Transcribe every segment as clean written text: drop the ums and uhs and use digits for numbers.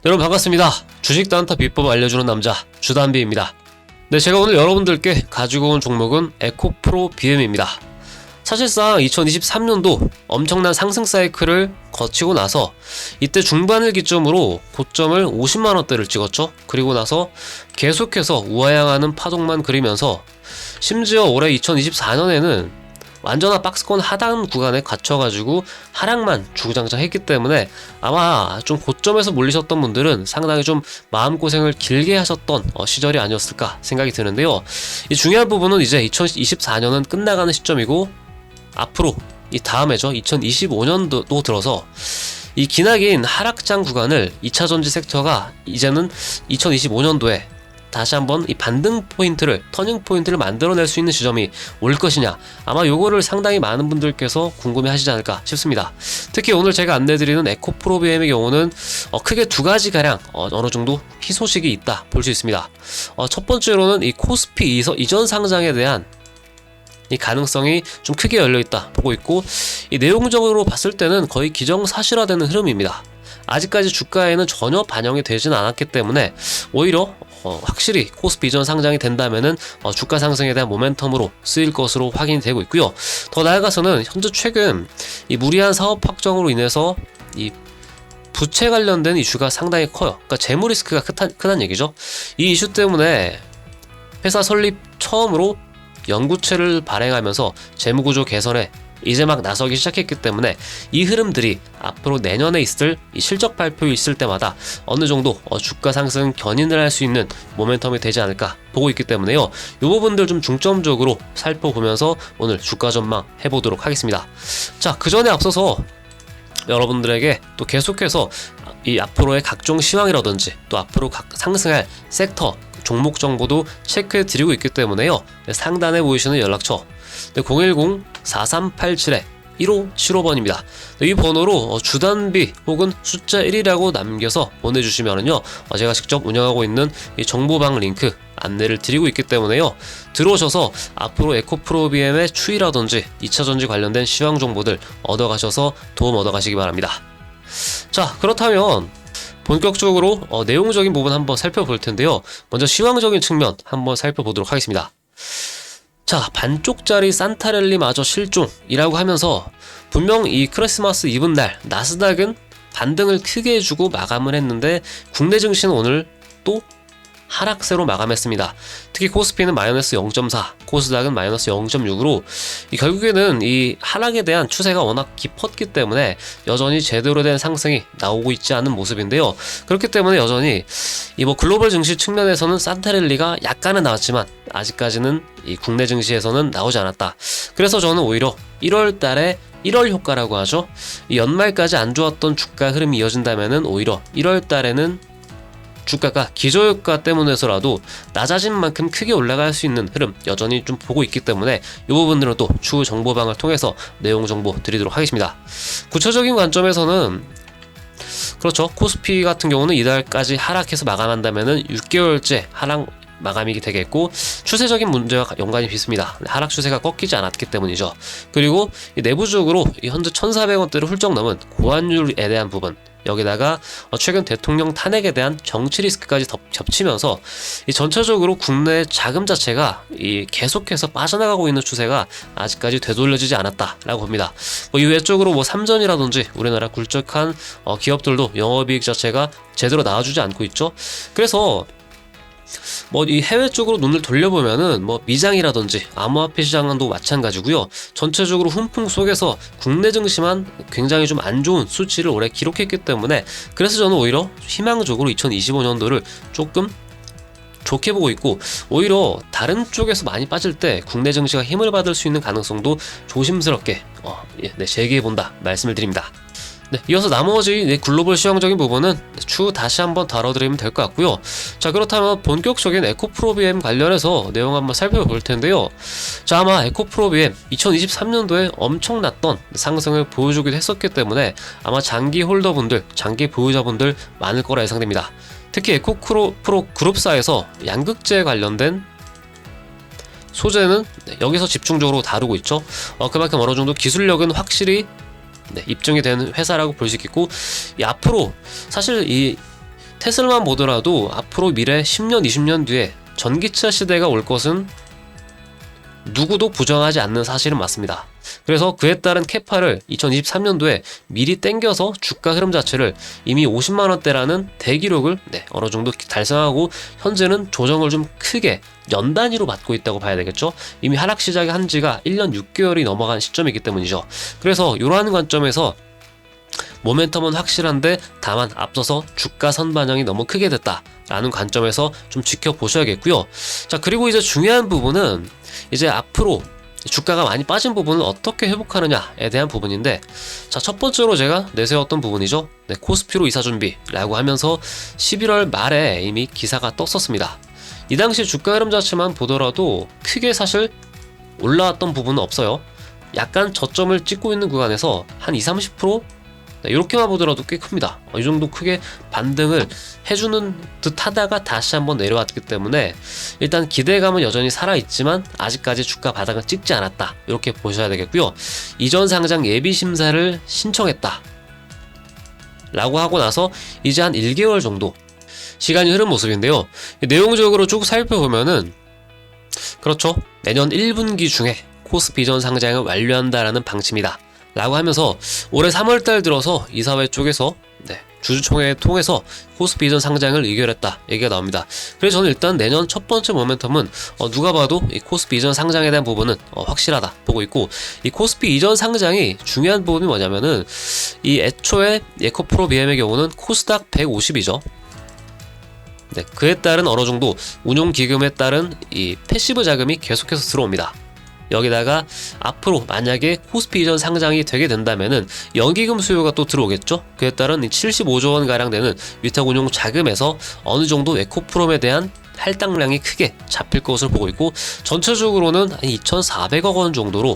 여러분 반갑습니다. 주식 단타 비법 알려주는 남자 주단비입니다. 네, 제가 오늘 여러분들께 가지고 온 종목은 에코프로 BM입니다. 사실상 2023년도 엄청난 상승 사이클을 거치고 나서 이때 중반을 기점으로 고점을 50만원대를 찍었죠. 그리고 나서 계속해서 우하향하는 파동만 그리면서 심지어 올해 2024년에는 완전한 박스권 하단 구간에 갇혀가지고 하락만 주구장창 했기 때문에 아마 좀 고점에서 몰리셨던 분들은 상당히 좀 마음고생을 길게 하셨던 시절이 아니었을까 생각이 드는데요. 이 중요한 부분은 이제 2024년은 끝나가는 시점이고 앞으로 이 다음에죠, 2025년도 들어서 이 기나긴 하락장 구간을 2차전지 섹터가 이제는 2025년도에 다시 한번 이 반등 포인트를, 터닝 포인트를 만들어낼 수 있는 지점이 올 것이냐, 아마 요거를 상당히 많은 분들께서 궁금해 하시지 않을까 싶습니다. 특히 오늘 제가 안내드리는 에코프로 BM의 경우는 크게 두 가지 가량 어느 정도 희소식이 있다 볼 수 있습니다. 첫 번째로는 이 코스피 이전 상장에 대한 이 가능성이 좀 크게 열려있다 보고 있고, 이 내용적으로 봤을 때는 거의 기정사실화되는 흐름입니다. 아직까지 주가에는 전혀 반영이 되진 않았기 때문에 오히려 확실히 코스피 이전 상장이 된다면은 주가 상승에 대한 모멘텀으로 쓰일 것으로 확인이 되고 있고요. 더 나아가서는 현재 최근 이 무리한 사업 확정으로 인해서 이 부채 관련된 이슈가 상당히 커요. 그러니까 재무 리스크가 크다는 얘기죠. 이 이슈 때문에 회사 설립 처음으로 연구체를 발행하면서 재무구조 개선에 이제 막 나서기 시작했기 때문에 이 흐름들이 앞으로 내년에 있을 이 실적 발표 있을 때마다 어느 정도 주가 상승 견인을 할 수 있는 모멘텀이 되지 않을까 보고 있기 때문에요. 이 부분들 좀 중점적으로 살펴보면서 오늘 주가 전망 해보도록 하겠습니다. 자, 그 전에 앞서서 여러분들에게 또 계속해서 이 앞으로의 각종 시황이라든지 또 앞으로 상승할 섹터 종목 정보도 체크해 드리고 있기 때문에요. 상단에 보이시는 연락처 010-4387-1575번입니다. 이 번호로 주단비 혹은 숫자 1이라고 남겨서 보내주시면요, 제가 직접 운영하고 있는 이 정보방 링크 안내를 드리고 있기 때문에요. 들어오셔서 앞으로 에코프로 BM의 추이라든지 2차전지 관련된 시황 정보들 얻어가셔서 도움 얻어가시기 바랍니다. 자, 그렇다면 본격적으로 내용적인 부분 한번 살펴볼 텐데요. 먼저 시황적인 측면 한번 살펴보도록 하겠습니다. 자, 반쪽짜리 산타랠리마저 실종이라고 하면서 분명 이 크리스마스 이브 날 나스닥은 반등을 크게 해주고 마감을 했는데 국내 증시는 오늘 또 하락세로 마감했습니다. 특히 코스피는 마이너스 0.4, 코스닥은 마이너스 0.6으로 결국에는 이 하락에 대한 추세가 워낙 깊었기 때문에 여전히 제대로 된 상승이 나오고 있지 않은 모습인데요. 그렇기 때문에 여전히 이 글로벌 증시 측면에서는 산타랠리가 약간은 나왔지만 아직까지는 이 국내 증시에서는 나오지 않았다. 그래서 저는 오히려 1월 달에 1월 효과라고 하죠. 이 연말까지 안 좋았던 주가 흐름이 이어진다면은 오히려 1월 달에는 주가가 기저효과 때문에서라도 낮아진 만큼 크게 올라갈 수 있는 흐름 여전히 좀 보고 있기 때문에 이 부분들은 또 추후 정보방을 통해서 내용 정보 드리도록 하겠습니다. 구체적인 관점에서는 그렇죠, 코스피 같은 경우는 이달까지 하락해서 마감한다면은 6개월째 하락 마감이 되겠고, 추세적인 문제와 연관이 있습니다. 하락 추세가 꺾이지 않았기 때문이죠. 그리고 내부적으로 현재 1,400원대를 훌쩍 넘은 고환율에 대한 부분, 여기다가 최근 대통령 탄핵에 대한 정치 리스크까지 겹치면서 이 전체적으로 국내 자금 자체가 계속해서 빠져나가고 있는 추세가 아직까지 되돌려지지 않았다라고 봅니다. 이 외적으로 삼전이라든지 우리나라 굴적한 기업들도 영업이익 자체가 제대로 나와주지 않고 있죠. 그래서 이 해외 쪽으로 눈을 돌려보면은 미장이라든지 암호화폐 시장도 마찬가지고요. 전체적으로 훈풍 속에서 국내 증시만 굉장히 좀 안 좋은 수치를 올해 기록했기 때문에, 그래서 저는 오히려 희망적으로 2025년도를 조금 좋게 보고 있고, 오히려 다른 쪽에서 많이 빠질 때 국내 증시가 힘을 받을 수 있는 가능성도 조심스럽게 제기해본다 말씀을 드립니다. 네, 이어서 나머지 글로벌 시황적인 부분은 추후 다시 한번 다뤄드리면 될 것 같고요. 자, 그렇다면 본격적인 에코프로 BM 관련해서 내용 한번 살펴볼 텐데요. 자, 아마 에코프로 BM 2023년도에 엄청났던 상승을 보여주기도 했었기 때문에 아마 장기 홀더분들, 장기 보유자분들 많을 거라 예상됩니다. 특히 에코프로 그룹사에서 양극재 관련된 소재는 여기서 집중적으로 다루고 있죠. 그만큼 어느 정도 기술력은 확실히 입증이 되는 회사라고 볼 수 있겠고, 앞으로 사실 이 테슬라만 보더라도 앞으로 미래 10년, 20년 뒤에 전기차 시대가 올 것은 누구도 부정하지 않는 사실은 맞습니다. 그래서 그에 따른 캐파를 2023년도에 미리 땡겨서 주가 흐름 자체를 이미 50만원대라는 대기록을 어느 정도 달성하고 현재는 조정을 좀 크게 연 단위로 받고 있다고 봐야 되겠죠. 이미 하락 시작이 한 지가 1년 6개월이 넘어간 시점이기 때문이죠. 그래서 이러한 관점에서 모멘텀은 확실한데 다만 앞서서 주가 선반영이 너무 크게 됐다라는 관점에서 좀 지켜보셔야겠고요. 자, 그리고 이제 중요한 부분은 이제 앞으로 주가가 많이 빠진 부분을 어떻게 회복하느냐에 대한 부분인데, 자, 첫 번째로 제가 내세웠던 부분이죠. 코스피로 이사 준비라고 하면서 11월 말에 이미 기사가 떴었습니다. 이 당시 주가 흐름 자체만 보더라도 크게 사실 올라왔던 부분은 없어요. 약간 저점을 찍고 있는 구간에서 한 20-30% 이렇게만 보더라도 꽤 큽니다. 이 정도 크게 반등을 해주는 듯 하다가 다시 한번 내려왔기 때문에 일단 기대감은 여전히 살아있지만 아직까지 주가 바닥은 찍지 않았다, 이렇게 보셔야 되겠고요. 이전 상장 예비 심사를 신청했다 라고 하고 나서 이제 한 1개월 정도 시간이 흐른 모습인데요. 내용적으로 쭉 살펴보면은 그렇죠, 내년 1분기 중에 코스피 이전 상장을 완료한다라는 방침이다 라고 하면서 올해 3월달 들어서 이사회 쪽에서 주주총회 통해서 코스피 이전 상장을 의결했다 얘기가 나옵니다. 그래서 저는 일단 내년 첫 번째 모멘텀은 누가 봐도 이 코스피 이전 상장에 대한 부분은 확실하다 보고 있고, 이 코스피 이전 상장이 중요한 부분이 뭐냐면은 이 애초에 에코프로 BM의 경우는 코스닥 150이죠. 그에 따른 어느 정도 운용 기금에 따른 이 패시브 자금이 계속해서 들어옵니다. 여기다가 앞으로 만약에 코스피 이전 상장이 되게 된다면은 연기금 수요가 또 들어오겠죠. 그에 따른 75조 원 가량 되는 위탁운용 자금에서 어느 정도 에코프롬에 대한 할당량이 크게 잡힐 것으로 보고 있고, 전체적으로는 한 2,400억 원 정도로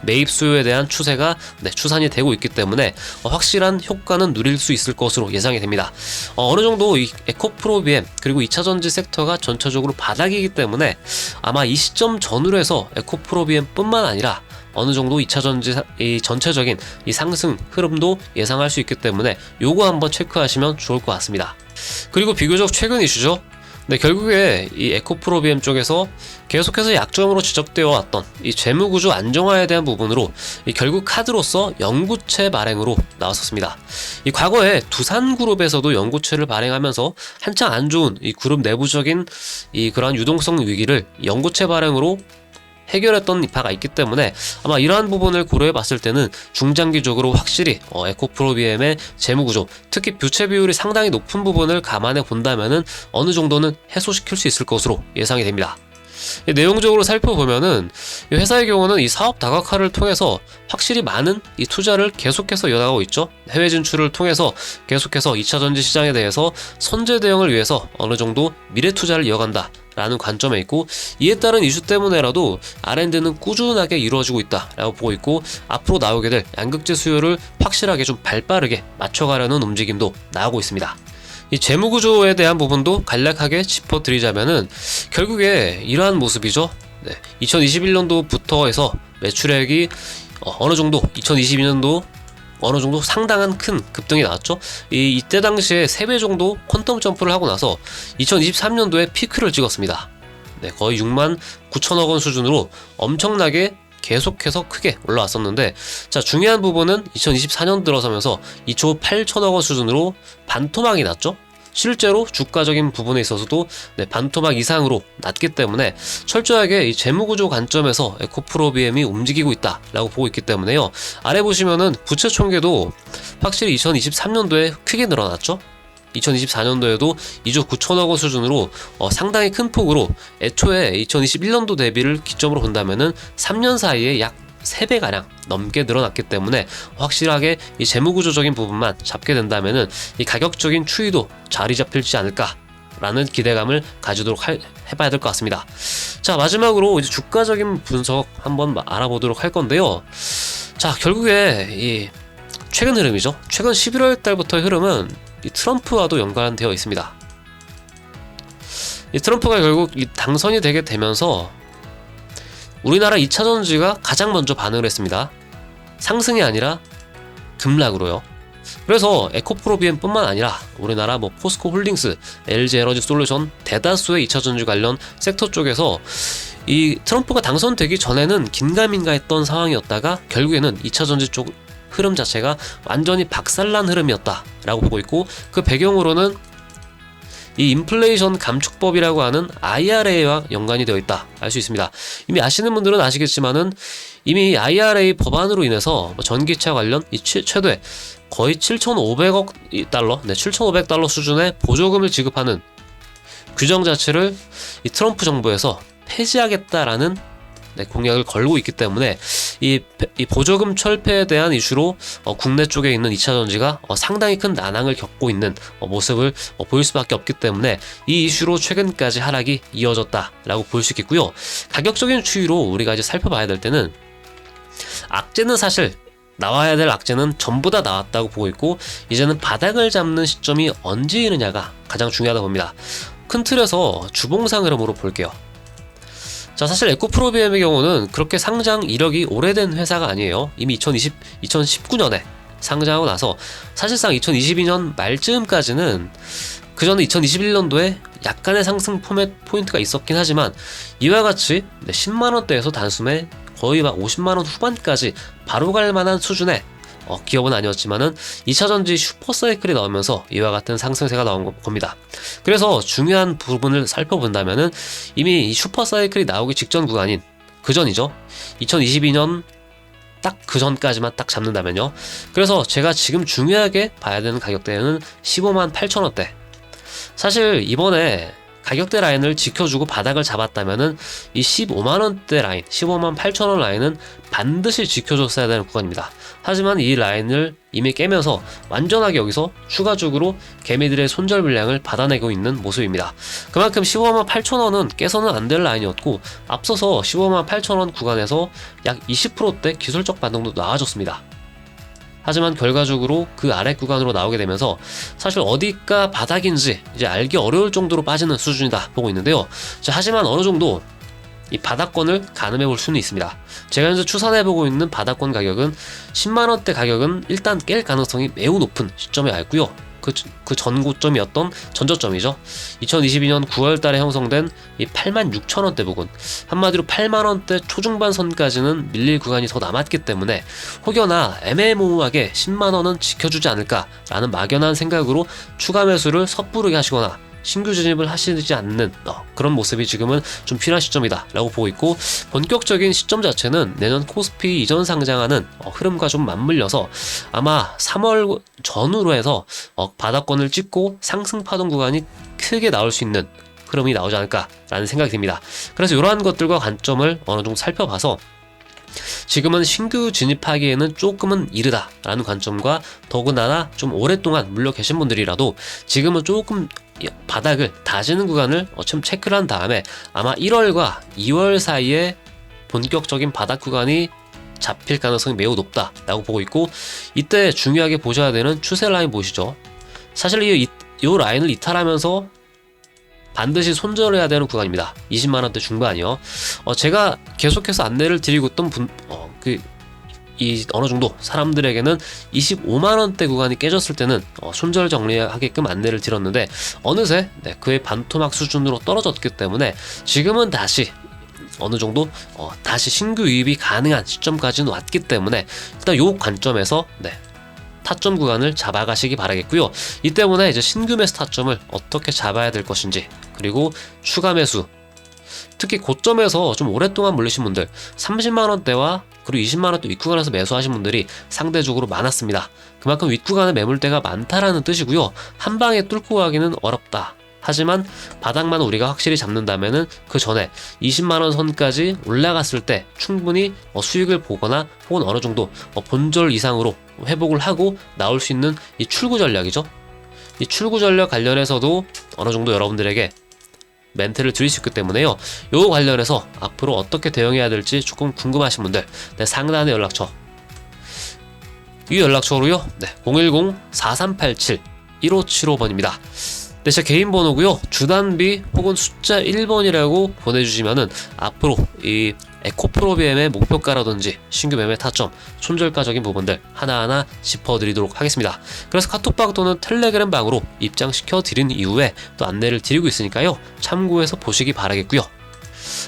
매입 수요에 대한 추세가 추산이 되고 있기 때문에 확실한 효과는 누릴 수 있을 것으로 예상이 됩니다. 어느 정도 이 에코프로 BM 그리고 2차전지 섹터가 전체적으로 바닥이기 때문에 아마 이 시점 전후로 해서 에코프로 BM 뿐만 아니라 어느 정도 2차전지 이 전체적인 이 상승 흐름도 예상할 수 있기 때문에 요거 한번 체크하시면 좋을 것 같습니다. 그리고 비교적 최근 이슈죠. 결국에 이 에코프로 BM 쪽에서 계속해서 약점으로 지적되어 왔던 이 재무구조 안정화에 대한 부분으로 결국 카드로서 연구체 발행으로 나왔었습니다. 이 과거에 두산그룹에서도 연구체를 발행하면서 한창 안 좋은 이 그룹 내부적인 이 그러한 유동성 위기를 연구체 발행으로 해결했던 바가 있기 때문에 아마 이러한 부분을 고려해 봤을 때는 중장기적으로 확실히 에코프로 BM의 재무구조, 특히 부채 비율이 상당히 높은 부분을 감안해 본다면은 어느 정도는 해소시킬 수 있을 것으로 예상이 됩니다. 내용적으로 살펴보면은 이 회사의 경우는 이 사업 다각화를 통해서 확실히 많은 이 투자를 계속해서 이어나가고 있죠. 해외 진출을 통해서 계속해서 2차전지 시장에 대해서 선제 대응을 위해서 어느 정도 미래 투자를 이어간다 라는 관점에 있고, 이에 따른 이슈 때문에라도 R&D는 꾸준하게 이루어지고 있다 라고 보고 있고, 앞으로 나오게 될 양극재 수요를 확실하게 좀 발빠르게 맞춰가려는 움직임도 나오고 있습니다. 이 재무구조에 대한 부분도 간략하게 짚어드리자면은 결국에 이러한 모습이죠. 2021년도부터 해서 매출액이 어느 정도 2022년도 어느 정도 상당한 큰 급등이 나왔죠. 이때 당시에 3배 정도 퀀텀 점프를 하고 나서 2023년도에 피크를 찍었습니다. 거의 6만 9천억 원 수준으로 엄청나게 계속해서 크게 올라왔었는데, 자, 중요한 부분은 2024년 들어서면서 2조 8천억 원 수준으로 반토막이 났죠. 실제로 주가적인 부분에 있어서도 반토막 이상으로 낮기 때문에 철저하게 이 재무구조 관점에서 에코프로 BM이 움직이고 있다라고 보고 있기 때문에요. 아래 보시면은 부채 총계도 확실히 2023년도에 크게 늘어났죠. 2024년도에도 2조 9천억 원 수준으로 상당히 큰 폭으로 애초에 2021년도 대비를 기점으로 본다면은 3년 사이에 약 3배가량 넘게 늘어났기 때문에 확실하게 이 재무구조적인 부분만 잡게 된다면은 이 가격적인 추이도 자리 잡힐지 않을까 라는 기대감을 가지도록 해봐야 될 것 같습니다. 자, 마지막으로 이제 주가적인 분석 한번 알아보도록 할 건데요. 자, 결국에 이 최근 흐름이죠. 최근 11월 달부터의 흐름은 이 트럼프와도 연관되어 있습니다. 이 트럼프가 결국 이 당선이 되게 되면서 우리나라 2차전지가 가장 먼저 반응을 했습니다. 상승이 아니라 급락으로요. 그래서 에코프로비엠 뿐만 아니라 우리나라 포스코 홀딩스, LG 에너지 솔루션 대다수의 2차전지 관련 섹터 쪽에서 이 트럼프가 당선되기 전에는 긴가민가 했던 상황이었다가 결국에는 2차전지 쪽 흐름 자체가 완전히 박살난 흐름이었다라고 보고 있고, 그 배경으로는 이 인플레이션 감축법이라고 하는 IRA와 연관이 되어 있다 알 수 있습니다. 이미 아시는 분들은 아시겠지만은 이미 IRA 법안으로 인해서 전기차 관련 이 최대 거의 7,500억 달러, 7,500달러 수준의 보조금을 지급하는 규정 자체를 이 트럼프 정부에서 폐지하겠다라는 공약을 걸고 있기 때문에 이 보조금 철폐에 대한 이슈로 국내 쪽에 있는 2차전지가 상당히 큰 난항을 겪고 있는 모습을 보일 수밖에 없기 때문에 이 이슈로 최근까지 하락이 이어졌다라고 볼 수 있겠고요. 가격적인 추이로 우리가 이제 살펴봐야 될 때는 악재는 사실 나와야 될 악재는 전부 다 나왔다고 보고 있고, 이제는 바닥을 잡는 시점이 언제이느냐가 가장 중요하다고 봅니다. 큰 틀에서 주봉상 흐름으로 볼게요. 자, 사실 에코프로비엠의 경우는 그렇게 상장 이력이 오래된 회사가 아니에요. 이미 2019년에 상장하고 나서 사실상 2022년 말쯤까지는 그 전에 2021년도에 약간의 상승 포인트가 있었긴 하지만 이와 같이 10만원대에서 단숨에 거의 막 50만원 후반까지 바로 갈 만한 수준의 기업은 아니었지만은 2차전지 슈퍼사이클이 나오면서 이와 같은 상승세가 나온 겁니다. 그래서 중요한 부분을 살펴본다면은 이미 이 슈퍼사이클이 나오기 직전 구간인 그 전이죠. 2022년 딱 그 전까지만 딱 잡는다면요. 그래서 제가 지금 중요하게 봐야 되는 가격대는 15만 8천원대. 사실 이번에 가격대 라인을 지켜주고 바닥을 잡았다면은 이 15만원대 라인, 15만 8천원 라인은 반드시 지켜줬어야 되는 구간입니다. 하지만 이 라인을 이미 깨면서 완전하게 여기서 추가적으로 개미들의 손절 물량을 받아내고 있는 모습입니다. 그만큼 15만 8천원은 깨서는 안 될 라인이었고, 앞서서 15만 8천원 구간에서 약 20%대 기술적 반등도 나와줬습니다. 하지만 결과적으로 그 아래 구간으로 나오게 되면서 사실 어디가 바닥인지 이제 알기 어려울 정도로 빠지는 수준이다 보고 있는데요. 자, 하지만 어느 정도 이 바닥권을 가늠해 볼 수는 있습니다. 제가 현재 추산해 보고 있는 바닥권 가격은 10만원대 가격은 일단 깰 가능성이 매우 높은 시점에 와 있고요. 그 전고점이었던 전저점이죠. 2022년 9월 달에 형성된 이 86,000원대 부근, 한마디로 8만원대 초중반 선까지는 밀릴 구간이 더 남았기 때문에 혹여나 애매모호하게 10만원은 지켜주지 않을까라는 막연한 생각으로 추가 매수를 섣부르게 하시거나 신규 진입을 하시지 않는 그런 모습이 지금은 좀 필요한 시점이다 라고 보고 있고, 본격적인 시점 자체는 내년 코스피 이전 상장하는 흐름과 좀 맞물려서 아마 3월 전후로 해서 바닥권을 찍고 상승 파동 구간이 크게 나올 수 있는 흐름이 나오지 않을까라는 생각이 듭니다. 그래서 이러한 것들과 관점을 어느 정도 살펴봐서 지금은 신규 진입하기에는 조금은 이르다라는 관점과, 더군다나 좀 오랫동안 물려 계신 분들이라도 지금은 조금 바닥을 다지는 구간을 좀 체크를 한 다음에 아마 1월과 2월 사이에 본격적인 바닥 구간이 잡힐 가능성이 매우 높다라고 보고 있고, 이때 중요하게 보셔야 되는 추세 라인 보시죠. 사실 이 라인을 이탈하면서 반드시 손절해야 되는 구간입니다. 20만원대 중반이요. 제가 계속해서 안내를 드리고 있던 어느 정도 사람들에게는 25만원대 구간이 깨졌을 때는 손절 정리하게끔 안내를 드렸는데, 어느새 그의 반토막 수준으로 떨어졌기 때문에 지금은 다시 어느 정도 다시 신규 유입이 가능한 시점까지는 왔기 때문에 일단 요 관점에서 타점 구간을 잡아가시기 바라겠고요. 이 때문에 이제 신규 매수 타점을 어떻게 잡아야 될 것인지, 그리고 추가 매수, 특히 고점에서 좀 오랫동안 물리신 분들 30만원대와 그리고 20만원대 윗구간에서 매수하신 분들이 상대적으로 많았습니다. 그만큼 윗구간에 매물대가 많다라는 뜻이고요. 한 방에 뚫고 가기는 어렵다. 하지만 바닥만 우리가 확실히 잡는다면은 그 전에 20만원 선까지 올라갔을 때 충분히 수익을 보거나 혹은 어느 정도 본절 이상으로 회복을 하고 나올 수 있는 이 출구 전략이죠. 이 출구 전략 관련해서도 어느 정도 여러분들에게 멘트를 드릴 수 있기 때문에요. 요 관련해서 앞으로 어떻게 대응해야 될지 조금 궁금하신 분들 상단의 연락처, 이 연락처로요. 010-4387-1575번입니다. 네, 제 개인 번호고요. 주단비 혹은 숫자 1번이라고 보내주시면은 앞으로 이 에코프로비엠의 목표가라든지 신규 매매 타점, 손절가적인 부분들 하나하나 짚어드리도록 하겠습니다. 그래서 카톡방 또는 텔레그램 방으로 입장시켜 드린 이후에 또 안내를 드리고 있으니까요. 참고해서 보시기 바라겠고요.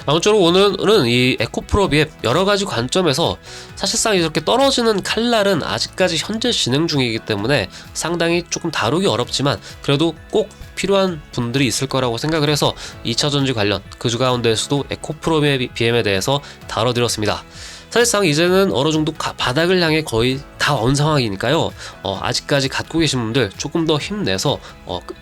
아무쪼록 오늘은 이 에코프로비엠 여러가지 관점에서 사실상 이렇게 떨어지는 칼날은 아직까지 현재 진행 중이기 때문에 상당히 조금 다루기 어렵지만 그래도 꼭 필요한 분들이 있을 거라고 생각을 해서 2차전지 관련 그 주 가운데에서도 에코프로비엠에 대해서 다뤄드렸습니다. 사실상 이제는 어느 정도 바닥을 향해 거의 다 온 상황이니까요. 아직까지 갖고 계신 분들 조금 더 힘내서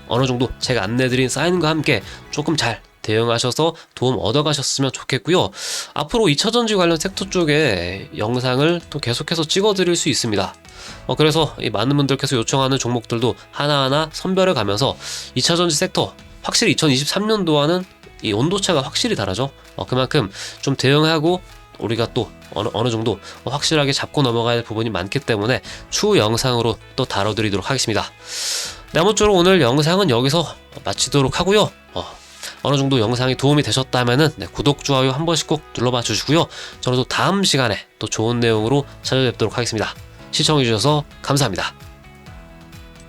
어느 정도 제가 안내드린 사인과 함께 조금 잘 대응하셔서 도움 얻어가셨으면 좋겠고요. 앞으로 2차전지 관련 섹터 쪽에 영상을 또 계속해서 찍어드릴 수 있습니다. 그래서 이 많은 분들께서 요청하는 종목들도 하나하나 선별해 가면서 2차전지 섹터 확실히 2023년도와는 이 온도차가 확실히 다르죠. 그만큼 좀 대응하고 우리가 또 어느 정도 확실하게 잡고 넘어갈 부분이 많기 때문에 추후 영상으로 또 다뤄드리도록 하겠습니다. 네, 아무쪼록 오늘 영상은 여기서 마치도록 하고요. 어느 정도 영상이 도움이 되셨다면은 구독, 좋아요 한 번씩 꼭 눌러봐 주시고요. 저는 또 다음 시간에 또 좋은 내용으로 찾아뵙도록 하겠습니다. 시청해주셔서 감사합니다.